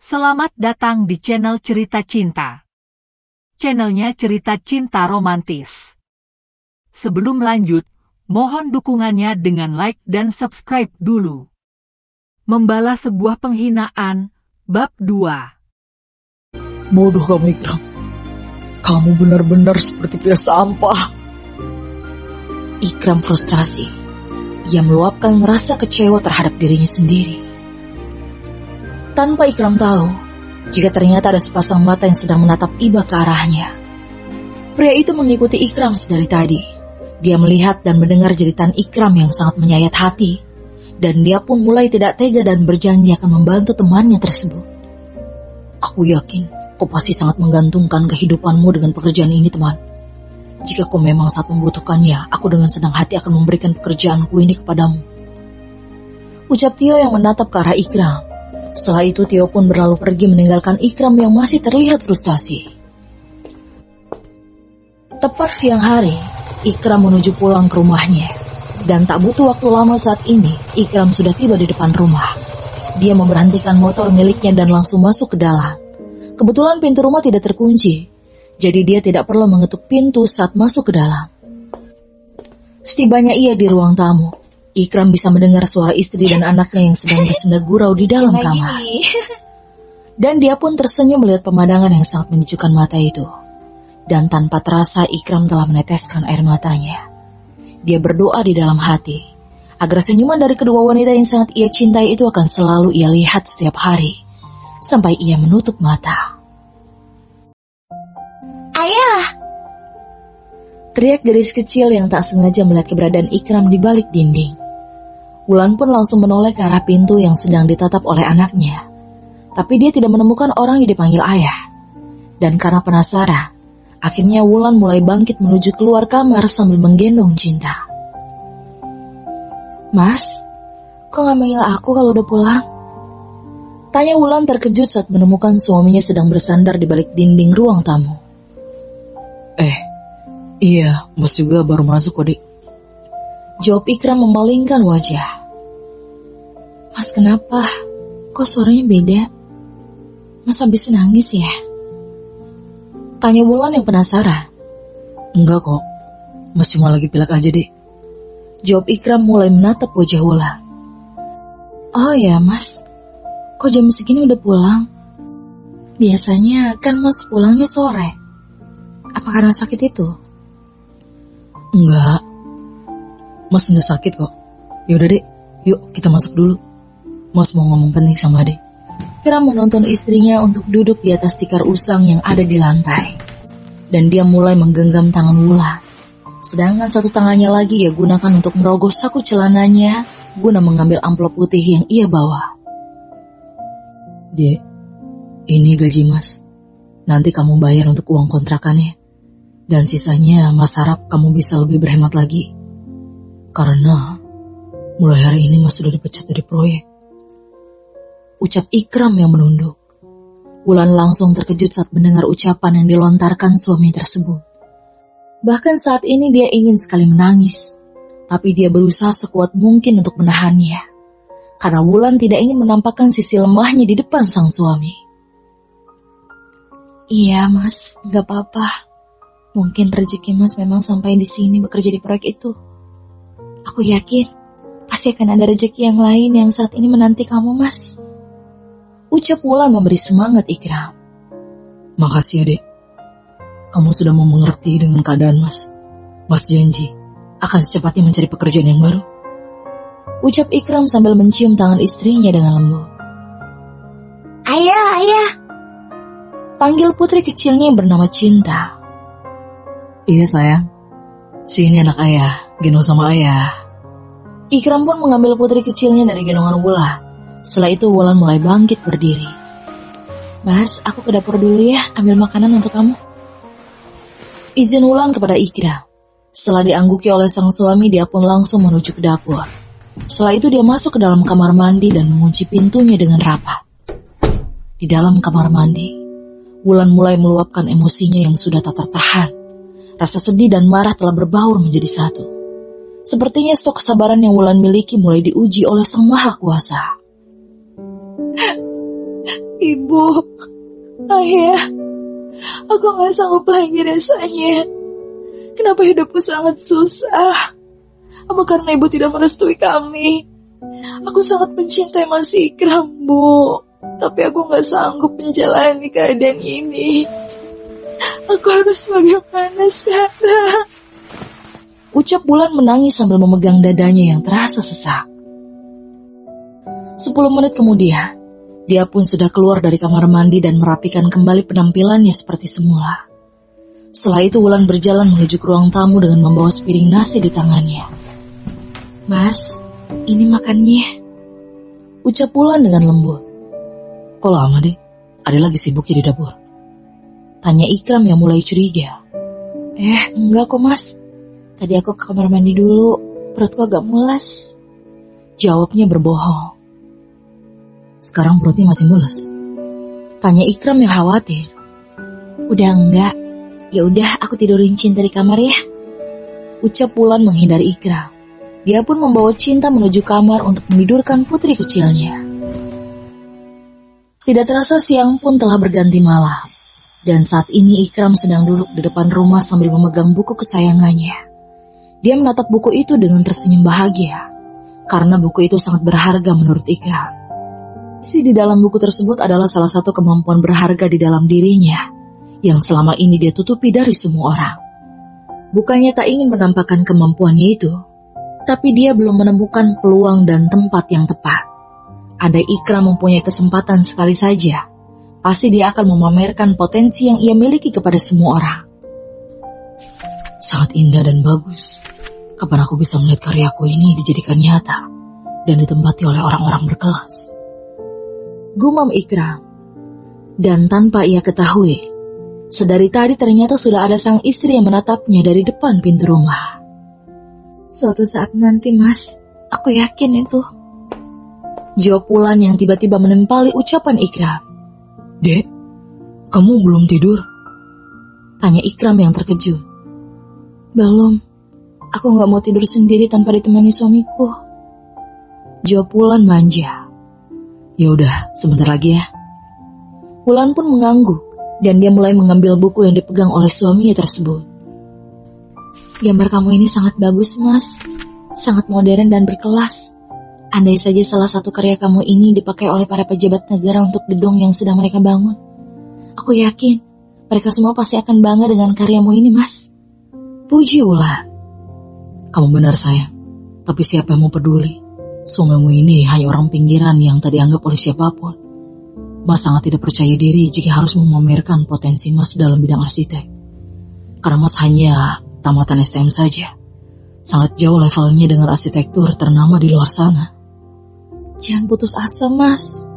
Selamat datang di channel Cerita Cinta. Channelnya cerita cinta romantis. Sebelum lanjut, mohon dukungannya dengan like dan subscribe dulu. Membalas sebuah penghinaan, bab 2. Bodoh kamu, Ikram. Kamu benar-benar seperti pria sampah. Ikram frustrasi. Ia meluapkan rasa kecewa terhadap dirinya sendiri. Tanpa Ikram tahu, jika ternyata ada sepasang mata yang sedang menatap iba ke arahnya. Pria itu mengikuti Ikram sedari tadi. Dia melihat dan mendengar jeritan Ikram yang sangat menyayat hati. Dan dia pun mulai tidak tega dan berjanji akan membantu temannya tersebut. Aku yakin kau pasti sangat menggantungkan kehidupanmu dengan pekerjaan ini, teman. Jika kau memang sangat membutuhkannya, aku dengan senang hati akan memberikan pekerjaanku ini kepadamu. Ucap Tio yang menatap ke arah Ikram. Setelah itu Tio pun berlalu pergi meninggalkan Ikram yang masih terlihat frustasi. Tepat siang hari, Ikram menuju pulang ke rumahnya. Dan tak butuh waktu lama saat ini, Ikram sudah tiba di depan rumah. Dia memberhentikan motor miliknya dan langsung masuk ke dalam. Kebetulan pintu rumah tidak terkunci, jadi dia tidak perlu mengetuk pintu saat masuk ke dalam. Setibanya ia di ruang tamu, Ikram bisa mendengar suara istri dan anaknya yang sedang bersenda gurau di dalam kamar. Dan dia pun tersenyum melihat pemandangan yang sangat menyejukkan mata itu. Dan tanpa terasa Ikram telah meneteskan air matanya. Dia berdoa di dalam hati, agar senyuman dari kedua wanita yang sangat ia cintai itu akan selalu ia lihat setiap hari, sampai ia menutup mata. Ayah! Teriak gadis kecil yang tak sengaja melihat keberadaan Ikram di balik dinding. Wulan pun langsung menoleh ke arah pintu yang sedang ditatap oleh anaknya. Tapi dia tidak menemukan orang yang dipanggil ayah. Dan karena penasaran, akhirnya Wulan mulai bangkit menuju keluar kamar sambil menggendong Cinta. Mas, kok gak manggil aku kalau udah pulang? Tanya Wulan terkejut saat menemukan suaminya sedang bersandar di balik dinding ruang tamu. Iya, Mas juga baru masuk kok, Dik. Jawab Ikram memalingkan wajah. Mas kenapa? Kok suaranya beda? Mas habis nangis ya? Tanya Wulan yang penasaran. Enggak kok, Mas cuma lagi pilek aja, Dik. Jawab Ikram mulai menatap wajah Wulan. Oh ya Mas, kok jam segini udah pulang? Biasanya kan Mas pulangnya sore. Apa karena sakit itu? Enggak, Mas enggak sakit kok. Yaudah Dek, yuk kita masuk dulu. Mas mau ngomong penting sama Dek. Ikram menuntun istrinya untuk duduk di atas tikar usang yang ada di lantai. Dan dia mulai menggenggam tangan Wulan. Sedangkan satu tangannya lagi ia gunakan untuk merogoh saku celananya guna mengambil amplop putih yang ia bawa. Dek, ini gaji Mas. Nanti kamu bayar untuk uang kontrakannya. Dan sisanya Mas harap kamu bisa lebih berhemat lagi. Karena mulai hari ini Mas sudah dipecat dari proyek. Ucap Ikram yang menunduk. Wulan langsung terkejut saat mendengar ucapan yang dilontarkan suami tersebut. Bahkan saat ini dia ingin sekali menangis. Tapi dia berusaha sekuat mungkin untuk menahannya. Karena Wulan tidak ingin menampakkan sisi lemahnya di depan sang suami. Iya Mas, gak apa-apa. Mungkin rezeki Mas memang sampai di sini bekerja di proyek itu. Aku yakin pasti akan ada rezeki yang lain yang saat ini menanti kamu, Mas. Ucap Wulan memberi semangat Ikram. Makasih ya, Dek. Kamu sudah mau mengerti dengan keadaan Mas. Mas janji akan secepatnya mencari pekerjaan yang baru. Ucap Ikram sambil mencium tangan istrinya dengan lembut. Ayah. Panggil putri kecilnya yang bernama Cinta. Iya sayang, sini anak ayah, gendong sama ayah. Ikram pun mengambil putri kecilnya dari gendongan Wulan. Setelah itu Wulan mulai bangkit berdiri. Mas, aku ke dapur dulu ya, ambil makanan untuk kamu. Izin Wulan kepada Ikram. Setelah diangguki oleh sang suami, dia pun langsung menuju ke dapur. Setelah itu dia masuk ke dalam kamar mandi dan mengunci pintunya dengan rapat. Di dalam kamar mandi, Wulan mulai meluapkan emosinya yang sudah tak tertahan. Rasa sedih dan marah telah berbaur menjadi satu. Sepertinya stok kesabaran yang Wulan miliki mulai diuji oleh Sang Maha Kuasa. Ibu, ayah, aku gak sanggup lagi rasanya. Kenapa hidupku sangat susah? Apa karena ibu tidak merestui kami? Aku sangat mencintai Mas Ikram, Bu. Tapi aku gak sanggup menjalani keadaan ini. Aku harus bagaimana sekarang? Ucap Wulan menangis sambil memegang dadanya yang terasa sesak. 10 menit kemudian, dia pun sudah keluar dari kamar mandi dan merapikan kembali penampilannya seperti semula. Setelah itu Wulan berjalan menuju ke ruang tamu dengan membawa sepiring nasi di tangannya. "Mas, ini makannya," ucap Wulan dengan lembut. "Kok lama deh? Ada lagi sibuk ya di dapur?" tanya Ikram yang mulai curiga. Enggak kok Mas. Tadi aku ke kamar mandi dulu, perutku agak mulas," jawabnya berbohong. "Sekarang perutnya masih mules?" tanya Ikram yang khawatir. "Udah enggak. Ya udah, aku tidurin Cinta di kamar ya," ucap Wulan menghindari Ikram. Dia pun membawa Cinta menuju kamar untuk menidurkan putri kecilnya. Tidak terasa siang pun telah berganti malam. Dan saat ini Ikram sedang duduk di depan rumah sambil memegang buku kesayangannya. Dia menatap buku itu dengan tersenyum bahagia, karena buku itu sangat berharga menurut Ikram. Isi di dalam buku tersebut adalah salah satu kemampuan berharga di dalam dirinya, yang selama ini dia tutupi dari semua orang. Bukannya tak ingin menampakkan kemampuannya itu, tapi dia belum menemukan peluang dan tempat yang tepat. Andai Ikram mempunyai kesempatan sekali saja, pasti dia akan memamerkan potensi yang ia miliki kepada semua orang. Sangat indah dan bagus. Kapan aku bisa melihat karyaku ini dijadikan nyata dan ditempati oleh orang-orang berkelas? Gumam Ikram. Dan tanpa ia ketahui, sedari tadi ternyata sudah ada sang istri yang menatapnya dari depan pintu rumah. "Suatu saat nanti Mas, aku yakin itu," jawab Wulan yang tiba-tiba menempali ucapan Ikram. "Dek, kamu belum tidur?" tanya Ikram yang terkejut. "Belum, aku gak mau tidur sendiri tanpa ditemani suamiku," jawab Wulan manja. "Ya udah, sebentar lagi ya." Wulan pun mengangguk dan dia mulai mengambil buku yang dipegang oleh suaminya tersebut. "Gambar kamu ini sangat bagus Mas, sangat modern dan berkelas. Andai saja salah satu karya kamu ini dipakai oleh para pejabat negara untuk gedung yang sedang mereka bangun, aku yakin mereka semua pasti akan bangga dengan karyamu ini Mas," puji Wulan. "Kamu benar sayang, tapi siapa yang mau peduli? Suamimu ini hanya orang pinggiran yang tak dianggap oleh siapapun. Mas sangat tidak percaya diri jika harus memamerkan potensi Mas dalam bidang arsitek. Karena Mas hanya tamatan STM saja. Sangat jauh levelnya dengan arsitektur ternama di luar sana." "Jangan putus asa Mas.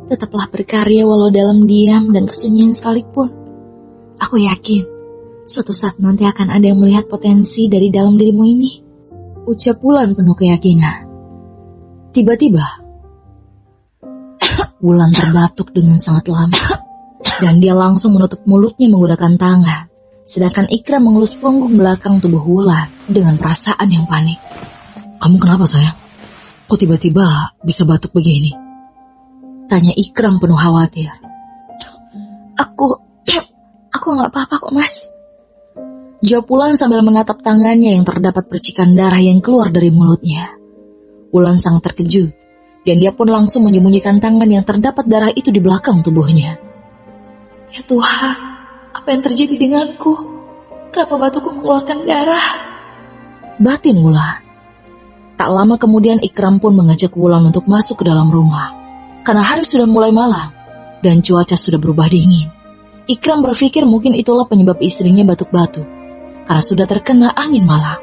Tetaplah berkarya walau dalam diam dan kesunyian sekalipun. Aku yakin suatu saat nanti akan ada yang melihat potensi dari dalam dirimu ini," ucap Wulan penuh keyakinan. Tiba-tiba, Wulan terbatuk dengan sangat lama, dan dia langsung menutup mulutnya menggunakan tangan, sedangkan Ikram mengelus punggung belakang tubuh Wulan dengan perasaan yang panik. "Kamu kenapa sayang? Kok tiba-tiba bisa batuk begini?" tanya Ikram penuh khawatir. Aku gak apa-apa kok Mas," jawab Wulan sambil menatap tangannya yang terdapat percikan darah yang keluar dari mulutnya. Wulan sangat terkejut, dan dia pun langsung menyembunyikan tangan yang terdapat darah itu di belakang tubuhnya. "Ya Tuhan, apa yang terjadi denganku? Kenapa batuku mengeluarkan darah?" batin Wulan. Tak lama kemudian Ikram pun mengajak Wulan untuk masuk ke dalam rumah. Karena hari sudah mulai malam, dan cuaca sudah berubah dingin. Ikram berpikir mungkin itulah penyebab istrinya batuk-batuk, karena sudah terkena angin malam.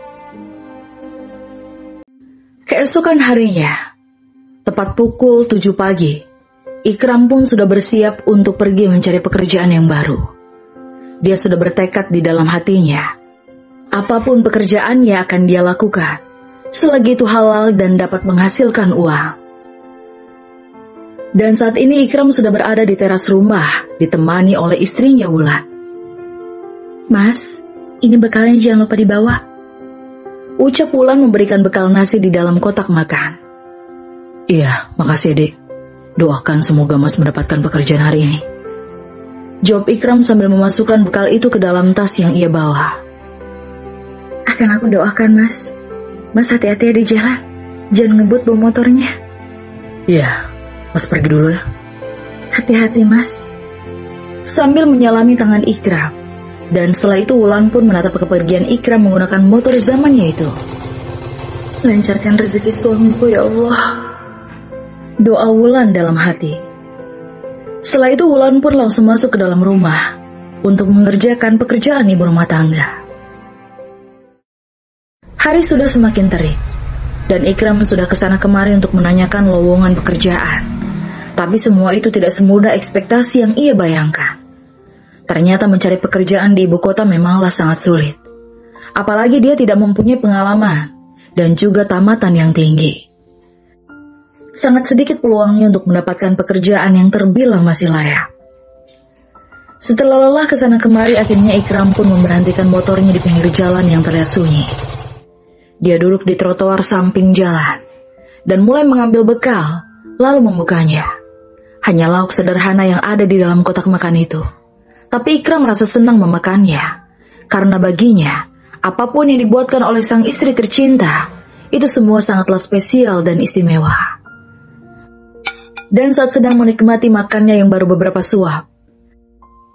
Keesokan harinya, tepat pukul 7 pagi, Ikram pun sudah bersiap untuk pergi mencari pekerjaan yang baru. Dia sudah bertekad di dalam hatinya, apapun pekerjaannya akan dia lakukan, selagi itu halal dan dapat menghasilkan uang. Dan saat ini Ikram sudah berada di teras rumah, ditemani oleh istrinya Wulan. "Mas, ini bekalnya jangan lupa dibawa," ucap Wulan memberikan bekal nasi di dalam kotak makan. "Iya, makasih Dek. Doakan semoga Mas mendapatkan pekerjaan hari ini. Jawab Ikram sambil memasukkan bekal itu ke dalam tas yang ia bawa. Akan aku doakan, Mas. Mas hati-hati di jalan. Jangan ngebut bawa motornya. Iya, Mas pergi dulu ya. Hati-hati, Mas. Sambil menyalami tangan Ikram. Dan setelah itu Wulan pun menatap kepergian Ikram menggunakan motor zamannya itu. Lancarkan rezeki suamiku ya Allah. Doa Wulan dalam hati. Setelah itu Wulan pun langsung masuk ke dalam rumah untuk mengerjakan pekerjaan ibu rumah tangga. Hari sudah semakin terik dan Ikram sudah kesana kemari untuk menanyakan lowongan pekerjaan. Tapi semua itu tidak semudah ekspektasi yang ia bayangkan. Ternyata mencari pekerjaan di ibu kota memanglah sangat sulit. Apalagi dia tidak mempunyai pengalaman dan juga tamatan yang tinggi. Sangat sedikit peluangnya untuk mendapatkan pekerjaan yang terbilang masih layak. Setelah lelah kesana kemari, akhirnya Ikram pun memberhentikan motornya di pinggir jalan yang terlihat sunyi. Dia duduk di trotoar samping jalan dan mulai mengambil bekal, lalu membukanya. Hanya lauk sederhana yang ada di dalam kotak makan itu. Tapi Ikram merasa senang memakannya, karena baginya, apapun yang dibuatkan oleh sang istri tercinta, itu semua sangatlah spesial dan istimewa. Dan saat sedang menikmati makannya yang baru beberapa suap,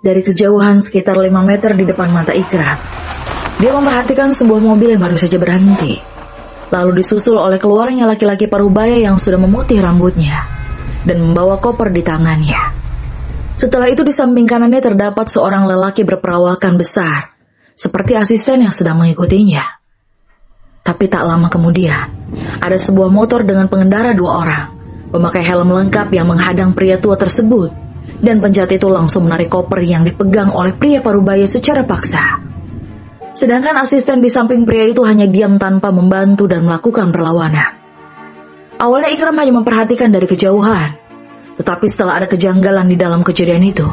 dari kejauhan sekitar 5 meter di depan mata Ikram, dia memperhatikan sebuah mobil yang baru saja berhenti. Lalu disusul oleh keluarnya laki-laki parubaya yang sudah memutih rambutnya dan membawa koper di tangannya. Setelah itu di samping kanannya terdapat seorang lelaki berperawakan besar, seperti asisten yang sedang mengikutinya. Tapi tak lama kemudian, ada sebuah motor dengan pengendara 2 orang, memakai helm lengkap yang menghadang pria tua tersebut, dan penjahat itu langsung menarik koper yang dipegang oleh pria parubaya secara paksa. Sedangkan asisten di samping pria itu hanya diam tanpa membantu dan melakukan perlawanan. Awalnya Ikram hanya memperhatikan dari kejauhan, tetapi setelah ada kejanggalan di dalam kejadian itu,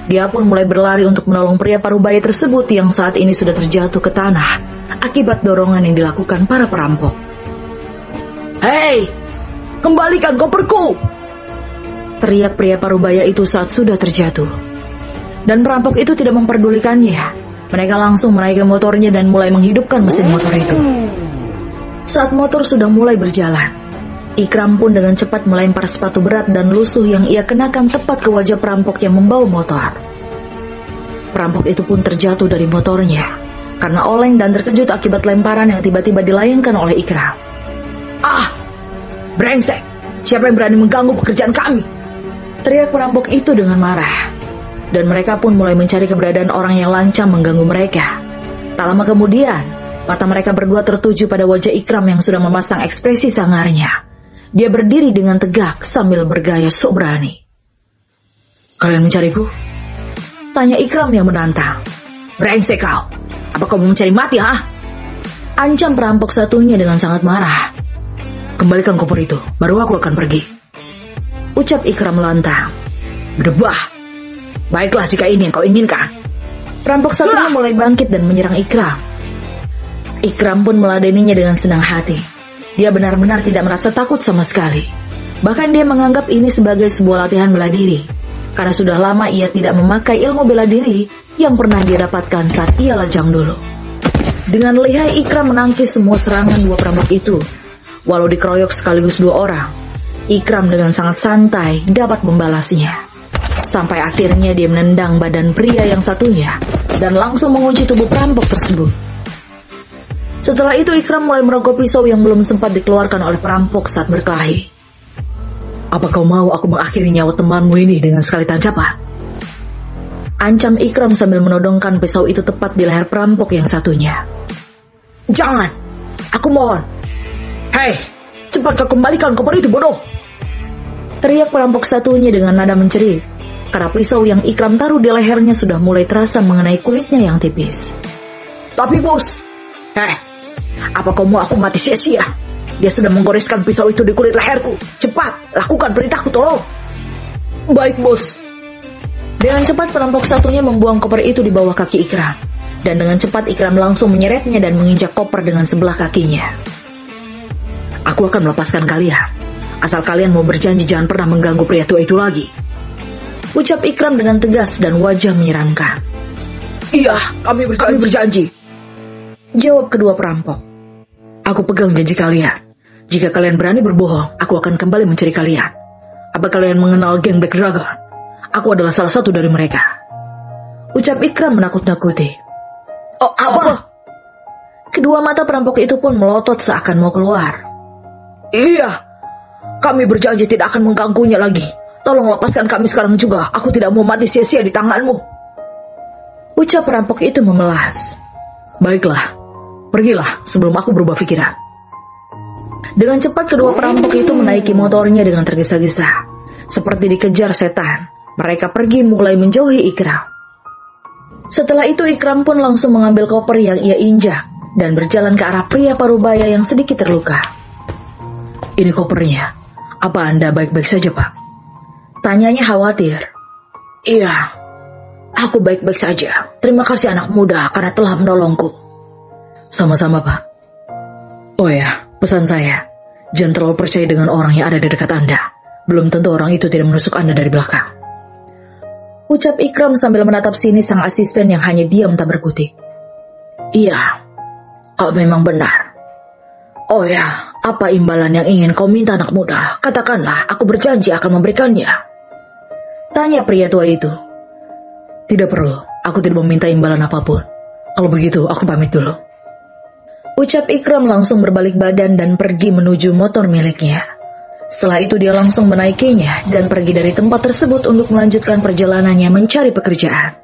dia pun mulai berlari untuk menolong pria parubaya tersebut yang saat ini sudah terjatuh ke tanah akibat dorongan yang dilakukan para perampok. Hei! Kembalikan koperku! Teriak pria parubaya itu saat sudah terjatuh. Dan perampok itu tidak memperdulikannya. Mereka langsung menaikkan motornya dan mulai menghidupkan mesin motor itu. Saat motor sudah mulai berjalan, Ikram pun dengan cepat melempar sepatu berat dan lusuh yang ia kenakan tepat ke wajah perampok yang membawa motor. Perampok itu pun terjatuh dari motornya karena oleng dan terkejut akibat lemparan yang tiba-tiba dilayangkan oleh Ikram. Ah! Brengsek, siapa yang berani mengganggu pekerjaan kami? Teriak perampok itu dengan marah. Dan mereka pun mulai mencari keberadaan orang yang lancang mengganggu mereka. Tak lama kemudian, mata mereka berdua tertuju pada wajah Ikram yang sudah memasang ekspresi sangarnya. Dia berdiri dengan tegak sambil bergaya sok berani. Kalian mencariku? Tanya Ikram yang menantang. Brengsek kau, apa kau mau mencari mati, ha? Ancam perampok satunya dengan sangat marah. Kembalikan koper itu, baru aku akan pergi. Ucap Ikram lantang. Berdebah. Baiklah jika ini yang kau inginkan. Perampok satunya mulai bangkit dan menyerang Ikram. Ikram pun meladeninya dengan senang hati. Dia benar-benar tidak merasa takut sama sekali. Bahkan dia menganggap ini sebagai sebuah latihan bela diri. Karena sudah lama ia tidak memakai ilmu bela diri yang pernah dia dapatkan saat ia lajang dulu. Dengan lihai Ikram menangkis semua serangan 2 perampok itu. Walau dikeroyok sekaligus 2 orang, Ikram dengan sangat santai dapat membalasnya. Sampai akhirnya dia menendang badan pria yang satunya dan langsung mengunci tubuh perampok tersebut. Setelah itu Ikram mulai merogoh pisau yang belum sempat dikeluarkan oleh perampok saat berkelahi. Apa kau mau aku mengakhiri nyawa temanmu ini dengan sekali tancapan? Ancam Ikram sambil menodongkan pisau itu tepat di leher perampok yang satunya. Jangan, aku mohon. Hei, cepat kau kembalikan koper itu, bodoh! Teriak perampok satunya dengan nada menjerit, karena pisau yang Ikram taruh di lehernya sudah mulai terasa mengenai kulitnya yang tipis. Tapi bos, apa kau mau aku mati sia-sia? Dia sudah menggoreskan pisau itu di kulit leherku. Cepat, lakukan perintahku, tolong! Baik bos. Dengan cepat perampok satunya membuang koper itu di bawah kaki Ikram. Dan dengan cepat Ikram langsung menyeretnya dan menginjak koper dengan sebelah kakinya. Aku akan melepaskan kalian Asal kalian mau berjanji jangan pernah mengganggu pria tua itu lagi. Ucap Ikram dengan tegas dan wajah menyeramkan. Iya, kami berjanji. Jawab kedua perampok. Aku pegang janji kalian. Jika kalian berani berbohong, aku akan kembali mencari kalian. Apa kalian mengenal geng Black Dragon? Aku adalah salah satu dari mereka. Ucap Ikram menakut-nakuti. Oh, apa? Kedua mata perampok itu pun melotot seakan mau keluar. Iya, kami berjanji tidak akan mengganggunya lagi. Tolong lepaskan kami sekarang juga. Aku tidak mau mati sia-sia di tanganmu. Ucap perampok itu memelas. Baiklah, pergilah sebelum aku berubah pikiran. Dengan cepat kedua perampok itu menaiki motornya dengan tergesa-gesa. Seperti dikejar setan, mereka pergi mulai menjauhi Ikram. Setelah itu Ikram pun langsung mengambil koper yang ia injak dan berjalan ke arah pria parubaya yang sedikit terluka. Ini kopernya. Apa Anda baik-baik saja, Pak? Tanyanya khawatir. Iya, aku baik-baik saja. Terima kasih anak muda karena telah menolongku. Sama-sama, Pak. Oh ya, pesan saya. Jangan terlalu percaya dengan orang yang ada di dekat Anda. Belum tentu orang itu tidak menusuk Anda dari belakang. Ucap Ikram sambil menatap sini sang asisten yang hanya diam tak berkutik. Iya, kau memang benar. Oh ya, apa imbalan yang ingin kau minta anak muda? Katakanlah, aku berjanji akan memberikannya. Tanya pria tua itu. Tidak perlu, aku tidak meminta imbalan apapun. Kalau begitu, aku pamit dulu. Ucap Ikram langsung berbalik badan dan pergi menuju motor miliknya. Setelah itu dia langsung menaikinya dan pergi dari tempat tersebut untuk melanjutkan perjalanannya mencari pekerjaan.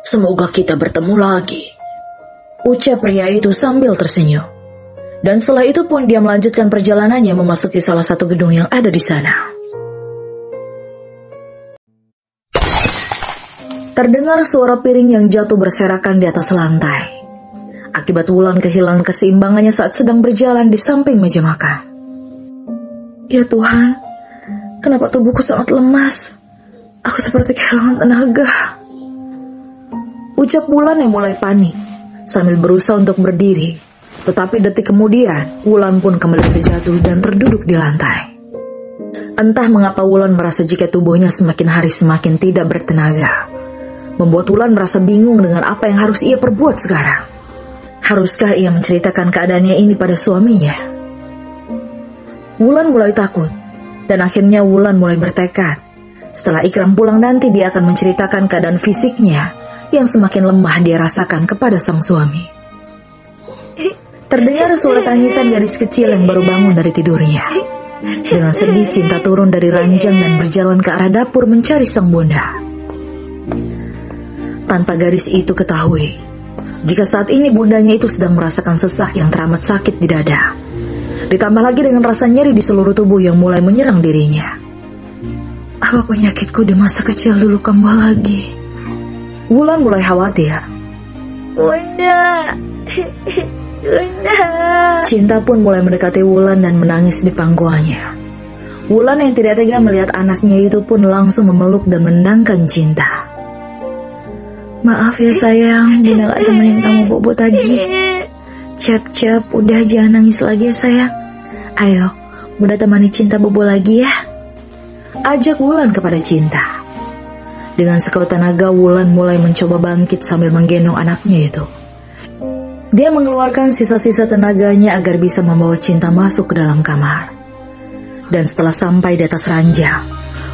Semoga kita bertemu lagi. Ucap pria itu sambil tersenyum. Dan setelah itu pun dia melanjutkan perjalanannya memasuki salah satu gedung yang ada di sana. Terdengar suara piring yang jatuh berserakan di atas lantai. Akibat Wulan kehilangan keseimbangannya saat sedang berjalan di samping meja makan. Ya Tuhan, kenapa tubuhku sangat lemas? Aku seperti kehilangan tenaga. Ucap Wulan yang mulai panik, sambil berusaha untuk berdiri. Tetapi detik kemudian, Wulan pun kembali terjatuh dan terduduk di lantai. Entah mengapa Wulan merasa jika tubuhnya semakin hari semakin tidak bertenaga. Membuat Wulan merasa bingung dengan apa yang harus ia perbuat sekarang. Haruskah ia menceritakan keadaannya ini pada suaminya? Wulan mulai takut, dan akhirnya Wulan mulai bertekad. Setelah Ikram pulang nanti dia akan menceritakan keadaan fisiknya yang semakin lemah dia rasakan kepada sang suami. Terdengar suara tangisan gadis kecil yang baru bangun dari tidurnya. Dengan sedih Cinta turun dari ranjang dan berjalan ke arah dapur mencari sang bunda. Tanpa gadis itu ketahui, jika saat ini bundanya itu sedang merasakan sesak yang teramat sakit di dada. Ditambah lagi dengan rasa nyeri di seluruh tubuh yang mulai menyerang dirinya. Apa penyakitku di masa kecil dulu kambuh lagi? Wulan mulai khawatir. Bunda, Bunda. Cinta pun mulai mendekati Wulan dan menangis di pangkuannya. Wulan yang tidak tega melihat anaknya itu pun langsung memeluk dan menendangkan Cinta. Maaf ya sayang, Bunda gak temenin kamu bobo tadi. Cap, udah jangan nangis lagi ya sayang. Ayo, Bunda temani Cinta bobo lagi ya. Ajak Wulan kepada Cinta. Dengan sekuat tenaga Wulan mulai mencoba bangkit sambil menggendong anaknya itu. Dia mengeluarkan sisa-sisa tenaganya agar bisa membawa Cinta masuk ke dalam kamar. Dan setelah sampai di atas ranjang,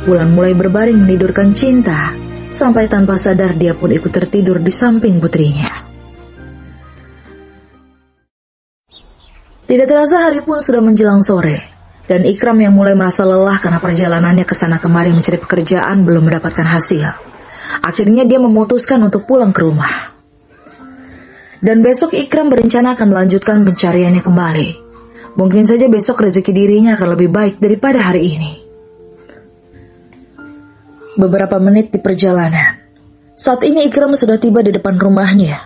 Wulan mulai berbaring menidurkan Cinta. Sampai tanpa sadar dia pun ikut tertidur di samping putrinya. Tidak terasa hari pun sudah menjelang sore. Dan Ikram yang mulai merasa lelah karena perjalanannya ke sana kemari mencari pekerjaan belum mendapatkan hasil. Akhirnya dia memutuskan untuk pulang ke rumah. Dan besok Ikram berencana akan melanjutkan pencariannya kembali. Mungkin saja besok rezeki dirinya akan lebih baik daripada hari ini. Beberapa menit di perjalanan. Saat ini Ikram sudah tiba di depan rumahnya.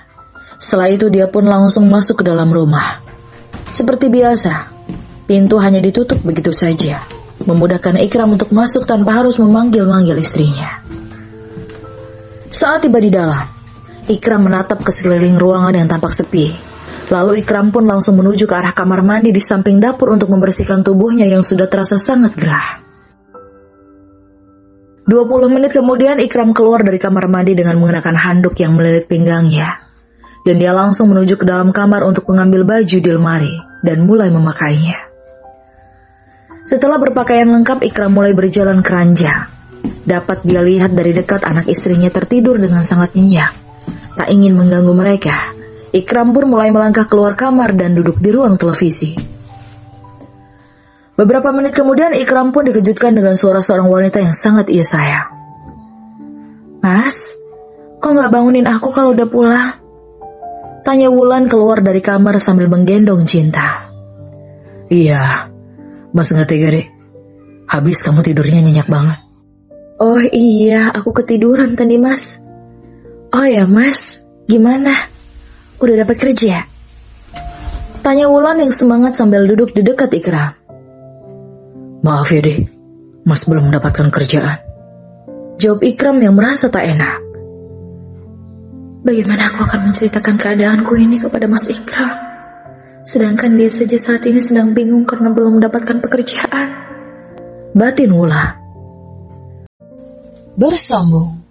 Setelah itu dia pun langsung masuk ke dalam rumah. Seperti biasa, pintu hanya ditutup begitu saja, memudahkan Ikram untuk masuk tanpa harus memanggil-manggil istrinya. Saat tiba di dalam, Ikram menatap ke sekeliling ruangan yang tampak sepi. Lalu Ikram pun langsung menuju ke arah kamar mandi di samping dapur untuk membersihkan tubuhnya yang sudah terasa sangat gerah. 20 menit kemudian Ikram keluar dari kamar mandi dengan mengenakan handuk yang melilit pinggangnya. Dan dia langsung menuju ke dalam kamar untuk mengambil baju di lemari dan mulai memakainya. Setelah berpakaian lengkap, Ikram mulai berjalan ke ranjang. Dapat dia lihat dari dekat anak istrinya tertidur dengan sangat nyenyak. Tak ingin mengganggu mereka, Ikram pun mulai melangkah keluar kamar dan duduk di ruang televisi. Beberapa menit kemudian Ikram pun dikejutkan dengan suara seorang wanita yang sangat ia sayang. "Mas, kok gak bangunin aku kalau udah pulang?" tanya Wulan keluar dari kamar sambil menggendong Cinta. "Iya, Mas gak tega deh. Habis kamu tidurnya nyenyak banget." "Oh iya, aku ketiduran tadi Mas." "Oh ya Mas, gimana? Udah dapat kerja?" tanya Wulan yang semangat sambil duduk di dekat Ikram. "Maaf ya deh, Mas belum mendapatkan kerjaan," jawab Ikram yang merasa tak enak. "Bagaimana aku akan menceritakan keadaanku ini kepada Mas Ikram? Sedangkan dia saja saat ini sedang bingung karena belum mendapatkan pekerjaan," batin Wulan. Bersambung.